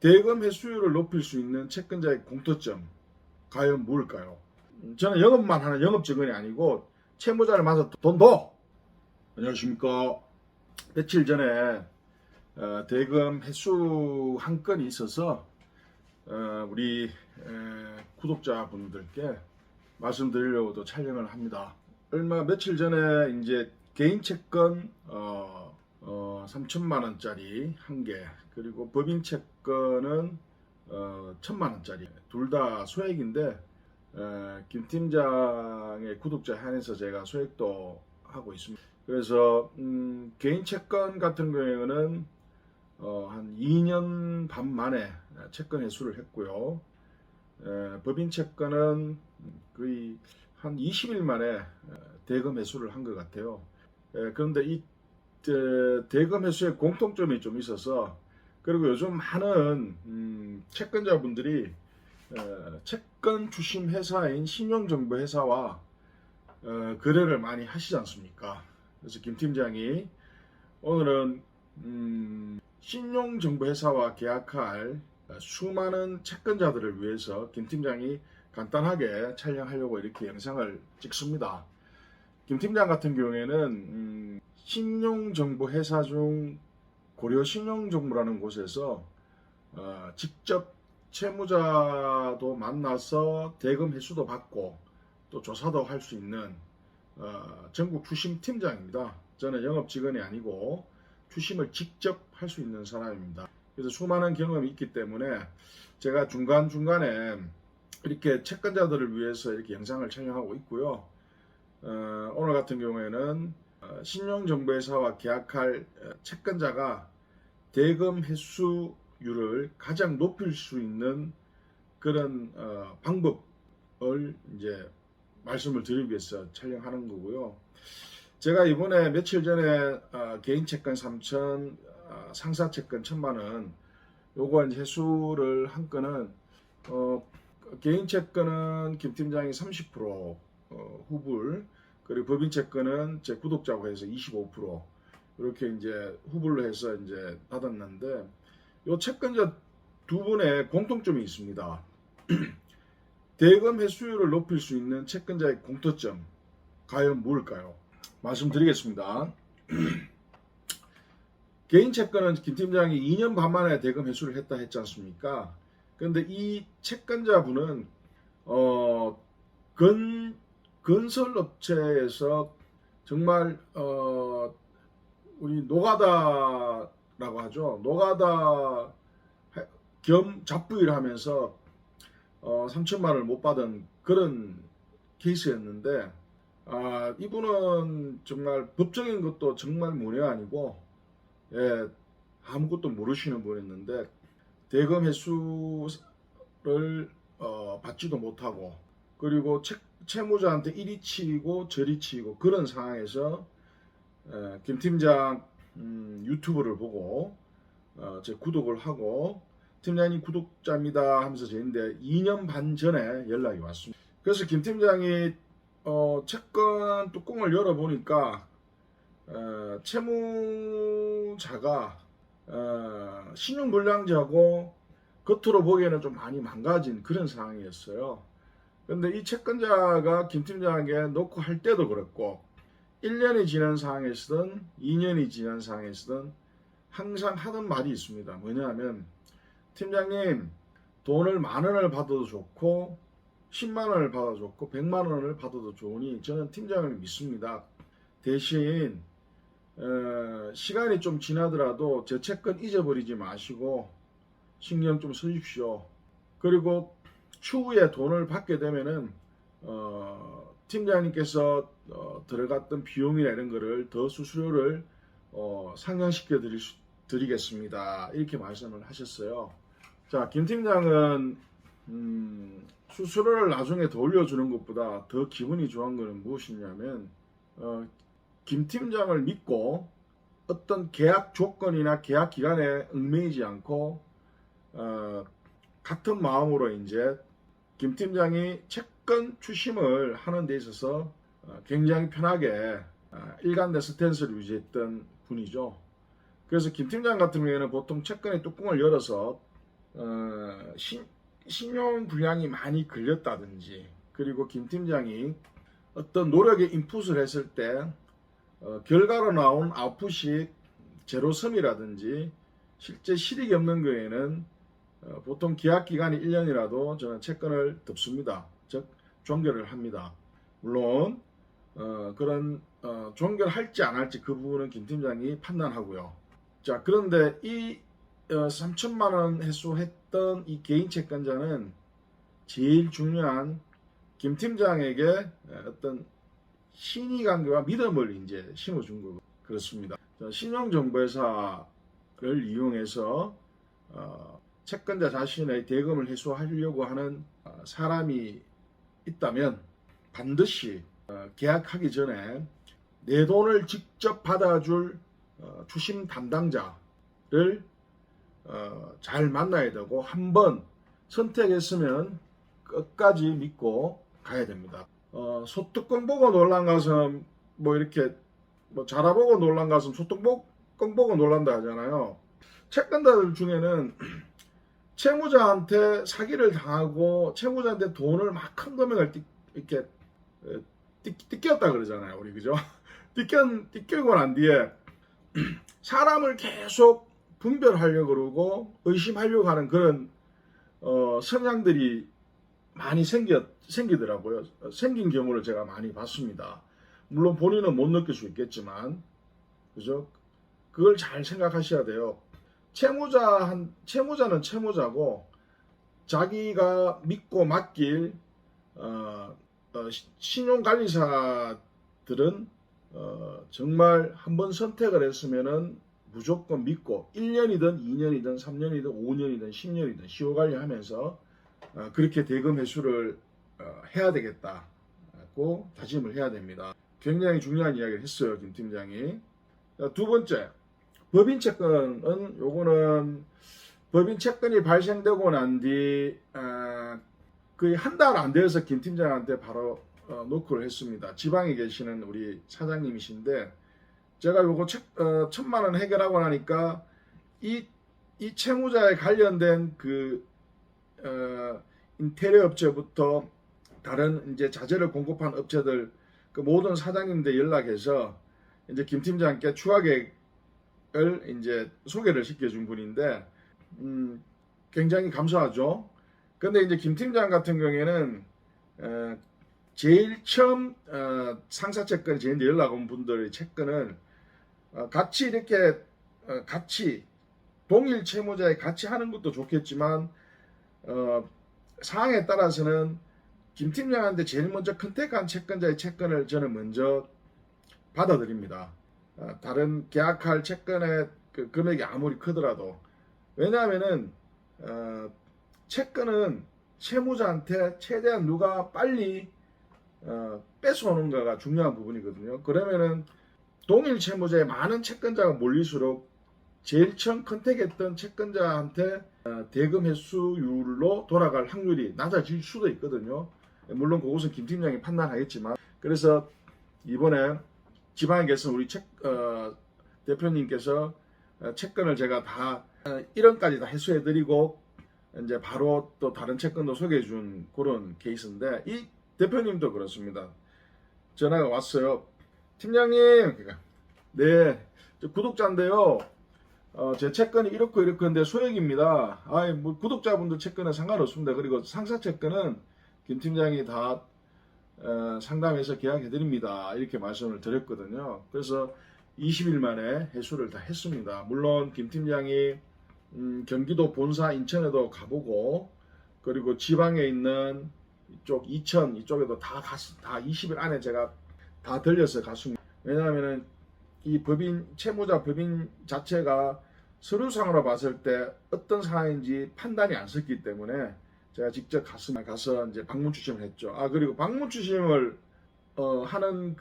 대금 회수율을 높일 수 있는 채권자의 공통점 과연 뭘까요? 저는 영업만 하는 영업 직원이 아니고 채무자를 만나서 돈 더! 안녕하십니까. 며칠 전에 대금 회수 한 건이 있어서 우리 구독자분들께 말씀드리려고도 촬영을 합니다. 며칠 전에 이제 개인 채권 3천만 원짜리 한 개, 그리고 법인 채권은 1,000만 원짜리, 둘 다 소액인데 김 팀장의 구독자 한해서 제가 소액도 하고 있습니다. 그래서 개인 채권 같은 경우에는 한 2년 반 만에 채권 회수를 했고요. 법인 채권은 거의 한 20일 만에 대금 회수를 한 것 같아요. 그런데 이 대금 회수의 공통점이 좀 있어서, 그리고 요즘 많은 채권자분들이 채권 주심 회사인 신용정보회사와 거래를 많이 하시지 않습니까? 그래서 김 팀장이 오늘은 신용정보회사와 계약할 수많은 채권자들을 위해서 김 팀장이 간단하게 촬영하려고 이렇게 영상을 찍습니다. 김 팀장 같은 경우에는 신용정보회사 중 고려신용정보라는 곳에서 직접 채무자도 만나서 대금 회수도 받고 또 조사도 할 수 있는 전국 추심 팀장입니다. 저는 영업 직원이 아니고 추심을 직접 할 수 있는 사람입니다. 그래서 수많은 경험이 있기 때문에 제가 중간중간에 이렇게 채권자들을 위해서 이렇게 영상을 촬영하고 있고요. 오늘 같은 경우에는 신용정보회사와 계약할 채권자가 대금 회수율을 가장 높일 수 있는 그런 방법을 이제 말씀을 드리기 위해서 촬영하는 거고요. 제가 이번에 며칠 전에 개인 채권 3천, 상사 채권 1,000만 원 요거 이제 회수를 한 건은 개인 채권은 김 팀장이 30% 후불, 그리고 법인 채권은 제 구독자고 해서 25% 이렇게 이제 후불로 해서 이제 받았는데, 요 채권자 두 분의 공통점이 있습니다. 대금 회수율을 높일 수 있는 채권자의 공통점 과연 뭘까요? 말씀드리겠습니다. 개인 채권은 김 팀장이 2년 반 만에 대금 회수를 했다 했지 않습니까? 그런데 이 채권자분은 건설업체에서 정말 우리 노가다라고 하죠. 노가다 겸 잡부일 하면서 3천만 원을 못 받은 그런 케이스였는데, 이분은 정말 법적인 것도 정말 문외 아니고 아무것도 모르시는 분이었는데 대금 회수를 받지도 못하고, 그리고 채무자한테 이리 치이고 저리 치이고 그런 상황에서 김 팀장 유튜브를 보고 제 구독을 하고, 팀장님 구독자입니다 하면서 저인데 2년 반 전에 연락이 왔습니다. 그래서 김 팀장이 채권 뚜껑을 열어보니까 채무자가 신용불량자고 겉으로 보기에는 좀 많이 망가진 그런 상황이었어요. 그런데 이 채권자가 김 팀장에게 놓고 할 때도 그렇고 1년이 지난 상황에서든 2년이 지난 상황에서든 항상 하던 말이 있습니다. 뭐냐면, 팀장님 돈을 10,000원을 받아도 좋고 10만 원을 받아도 좋고 100만 원을 받아도 좋으니 저는 팀장을 믿습니다. 대신 시간이 좀 지나더라도 제 채권 잊어버리지 마시고 신경 좀 쓰십시오. 그리고 추후에 돈을 받게 되면은 팀장님께서 들어갔던 비용이나 이런 거를 더 수수료를 상향시켜 드리겠습니다. 이렇게 말씀을 하셨어요. 자, 김 팀장은 수수료를 나중에 더 올려주는 것보다 더 기분이 좋은 것은 무엇이냐면, 김 팀장을 믿고 어떤 계약 조건이나 계약 기간에 얽매이지 않고 같은 마음으로 이제 김 팀장이 채권 추심을 하는 데 있어서 굉장히 편하게 일관된 스탠스를 유지했던 분이죠. 그래서 김 팀장 같은 경우에는 보통 채권의 뚜껑을 열어서 신용 불량이 많이 걸렸다든지, 그리고 김 팀장이 어떤 노력에 인풋을 했을 때 결과로 나온 아웃풋이 제로섬이라든지 실제 실익이 없는 경우에는 보통 계약 기간이 1년이라도 저는 채권을 덮습니다. 즉 종결을 합니다. 물론 그런 종결할지 안 할지 그 부분은 김 팀장이 판단하고요. 자, 그런데 이 3천만 원 회수했던 이 개인 채권자는 제일 중요한 김 팀장에게 어떤 신의관계와 믿음을 이제 심어준 거고 그렇습니다. 신용정보회사를 이용해서 채권자 자신의 대금을 회수하려고 하는 사람이 있다면 반드시 계약하기 전에 내 돈을 직접 받아줄 추심 담당자를 잘 만나야 되고, 한번 선택했으면 끝까지 믿고 가야 됩니다. 소뚜껑 보고 놀란 가슴 이렇게 자라보고 놀란 가슴 소뚜껑 보고 놀란다 하잖아요. 채권자들 중에는 채무자한테 사기를 당하고 채무자한테 돈을 막 큰 금액을 이렇게 띠꼈다 그러잖아요, 우리. 그죠? 띠끼고 난 뒤에 사람을 계속 분별하려고 그러고 의심하려고 하는 그런 성향들이 많이 생기더라고요. 생긴 경우를 제가 많이 봤습니다. 물론 본인은 못 느낄 수 있겠지만, 그죠? 그걸 잘 생각하셔야 돼요. 채무자는 채무자고, 자기가 믿고 맡길 신용관리사들은 정말 한번 선택을 했으면은 무조건 믿고 1년이든 2년이든 3년이든 5년이든 10년이든 시효 관리하면서 그렇게 대금 회수를 해야 되겠다고 다짐을 해야 됩니다. 굉장히 중요한 이야기를 했어요, 김 팀장이. 두 번째, 법인 채권은 요거는 법인 채권이 발생되고 난 뒤 거의 한 달 안 되어서 김 팀장한테 바로 노크를 했습니다. 지방에 계시는 우리 사장님이신데, 제가 요거 1,000만 원 해결하고 나니까 이 채무자에 관련된 그 인테리어 업체부터 다른 이제 자재를 공급한 업체들 그 모든 사장님들 연락해서 이제 김 팀장께 추가계획을 이제 소개를 시켜준 분인데 굉장히 감사하죠. 근데 이제 김 팀장 같은 경우에는 제일 처음 상사채권 제일 연락 온 분들의 채권을 같이 이렇게 같이 동일 채무자에 같이 하는 것도 좋겠지만 상황에 따라서는 김 팀장한테 제일 먼저 컨택한 채권자의 채권을 저는 먼저 받아들입니다. 다른 계약할 채권의 그 금액이 아무리 크더라도. 왜냐하면은 채권은 채무자한테 최대한 누가 빨리 뺏어오는가가 중요한 부분이거든요. 그러면은 동일 채무자에 많은 채권자가 몰릴수록 제일 처음 컨택했던 채권자한테 대금 회수율로 돌아갈 확률이 낮아질 수도 있거든요. 물론 그것은 김 팀장이 판단하겠지만, 그래서 이번에 지방에 계신 우리 대표님께서 채권을 제가 다 1원까지 다 회수해드리고 이제 바로 또 다른 채권도 소개해준 그런 케이스인데, 이 대표님도 그렇습니다. 전화가 왔어요. 팀장님, 네, 저 구독자인데요. 제 채권이 이렇고 이렇게인데 소액입니다. 뭐 구독자분들 채권은 상관없습니다. 그리고 상사 채권은 김 팀장이 다 상담해서 계약해드립니다. 이렇게 말씀을 드렸거든요. 그래서 20일 만에 회수를 다 했습니다. 물론 김 팀장이 경기도 본사 인천에도 가보고, 그리고 지방에 있는 이쪽 이천 이쪽에도 다 20일 안에 제가 다 들려서 갔습니다. 왜냐하면은 이 채무자 법인 자체가 서류상으로 봤을 때 어떤 상황인지 판단이 안 섰기 때문에 제가 직접 가서 이제 방문 추심을 했죠. 그리고 방문 추심을 하는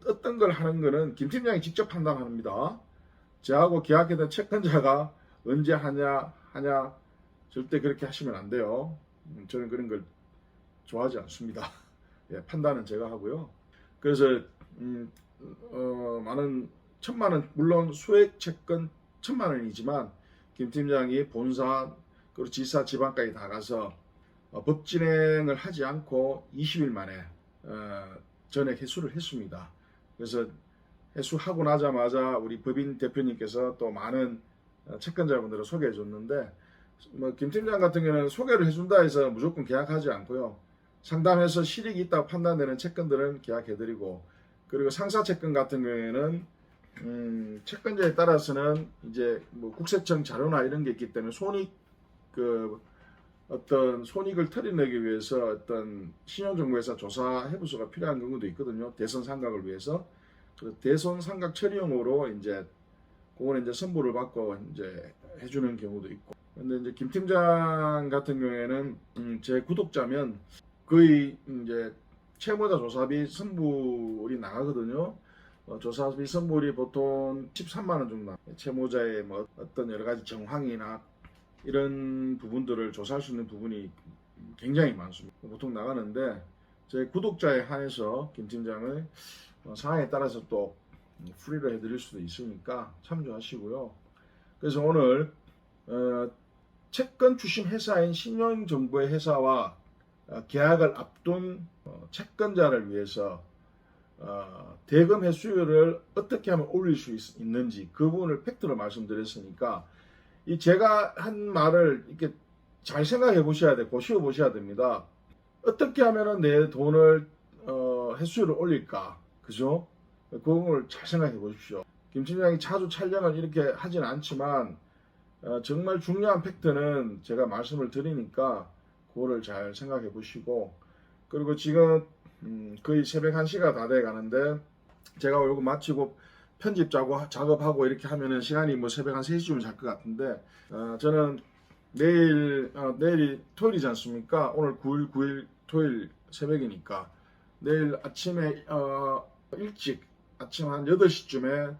어떤 걸 하는 거는 김 팀장이 직접 판단합니다. 저하고 계약했던 채권자가 언제 하냐 절대 그렇게 하시면 안 돼요. 저는 그런 걸 좋아하지 않습니다. 예, 판단은 제가 하고요. 그래서 많은 1,000만 원, 물론 소액 채권 1,000만 원이지만 김 팀장이 본사 그리고 지사 지방까지 다 가서 법 진행을 하지 않고 20일 만에 전액 해수를 했습니다. 그래서 해수하고 나자마자 우리 법인 대표님께서 또 많은 채권자분들을 소개해 줬는데, 뭐 김 팀장 같은 경우는 소개를 해준다 해서 무조건 계약하지 않고요. 상담해서 실익이 있다고 판단되는 채권들은 계약해드리고, 그리고 상사 채권 같은 경우에는 채권자에 따라서는 이제 뭐 국세청 자료나 이런 게 있기 때문에 어떤 손익을 털어내기 위해서 어떤 신용정보회사 조사 해부서가 필요한 경우도 있거든요. 대손 상각을 위해서. 그래서 대손 상각 처리용으로 이제 그거는 이제 선보를 받고 이제 해주는 경우도 있고. 근데 이제 김 팀장 같은 경우에는 제 구독자면 거의 이제 채무자 조사비 선불이 나가거든요. 조사비 선불이 보통 13만 원 정도. 채무자의 뭐 어떤 여러 가지 정황이나 이런 부분들을 조사할 수 있는 부분이 굉장히 많습니다. 보통 나가는데 제 구독자에 한해서 김 팀장을 상황에 따라서 또 프리로 해드릴 수도 있으니까 참조하시고요. 그래서 오늘 채권 추심 회사인 신용정보의 회사와 계약을 앞둔 채권자를 위해서 대금 회수율을 어떻게 하면 올릴 수 있는지 그 부분을 팩트로 말씀드렸으니까 이 제가 한 말을 이렇게 잘 생각해 보셔야 돼, 고시어 보셔야 됩니다. 어떻게 하면은 내 돈을 회수율을 올릴까, 그죠? 그 부분을 잘 생각해 보십시오. 김 팀장이 자주 촬영을 이렇게 하진 않지만 정말 중요한 팩트는 제가 말씀을 드리니까 그거를 잘 생각해 보시고, 그리고 지금 거의 새벽 1시가 다 돼 가는데 제가 이거 마치고 편집 작업하고 이렇게 하면은 시간이 뭐 새벽 한 3시쯤 잘 것 같은데 저는 내일이 토요일이지 않습니까? 오늘 9일 9일 토요일 새벽이니까 내일 아침에 일찍 아침 한 8시쯤에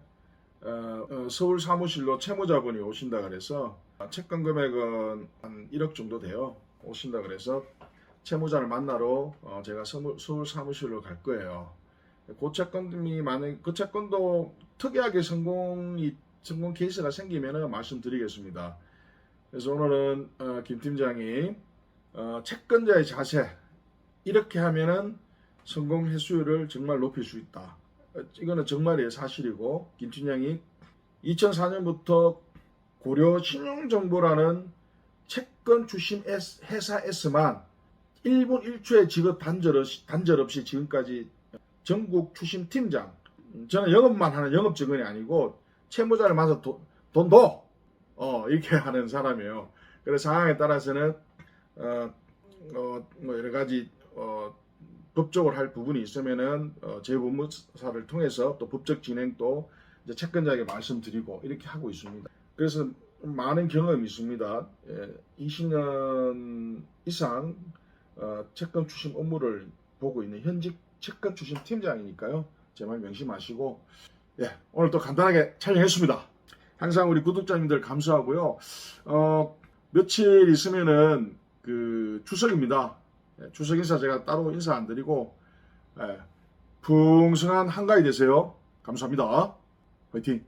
서울 사무실로 채무자분이 오신다 그래서 채권 금액은 한 1억 정도 돼요. 오신다 그래서 채무자를 만나러 제가 서울 사무실로 갈 거예요. 그 채권도 특이하게 성공 케이스가 생기면 말씀드리겠습니다. 그래서 오늘은 김 팀장이 채권자의 자세 이렇게 하면은 성공 회수율을 정말 높일 수 있다. 이거는 정말이에요. 사실이고, 김 팀장이 2004년부터 고려 신용정보라는 채권 추심 회사에서만 1분 1초의 직업 단절 없이 지금까지 전국 추심 팀장, 저는 영업만 하는 영업 직원이 아니고 채무자를 만나서 돈 더! 이렇게 하는 사람이에요. 그래서 상황에 따라서는 뭐 여러 가지 법적으로 할 부분이 있으면은 재법무사를 통해서 또 법적 진행도 이제 채권자에게 말씀드리고 이렇게 하고 있습니다. 그래서 많은 경험이 있습니다. 20년 이상 채권 추심 업무를 보고 있는 현직 채권 추심 팀장이니까요. 제 말 명심하시고, 오늘 또 간단하게 촬영했습니다. 항상 우리 구독자님들 감사하고요. 며칠 있으면은 그 추석입니다. 추석 인사 제가 따로 인사 안 드리고 풍성한 한가위 되세요. 감사합니다. 화이팅!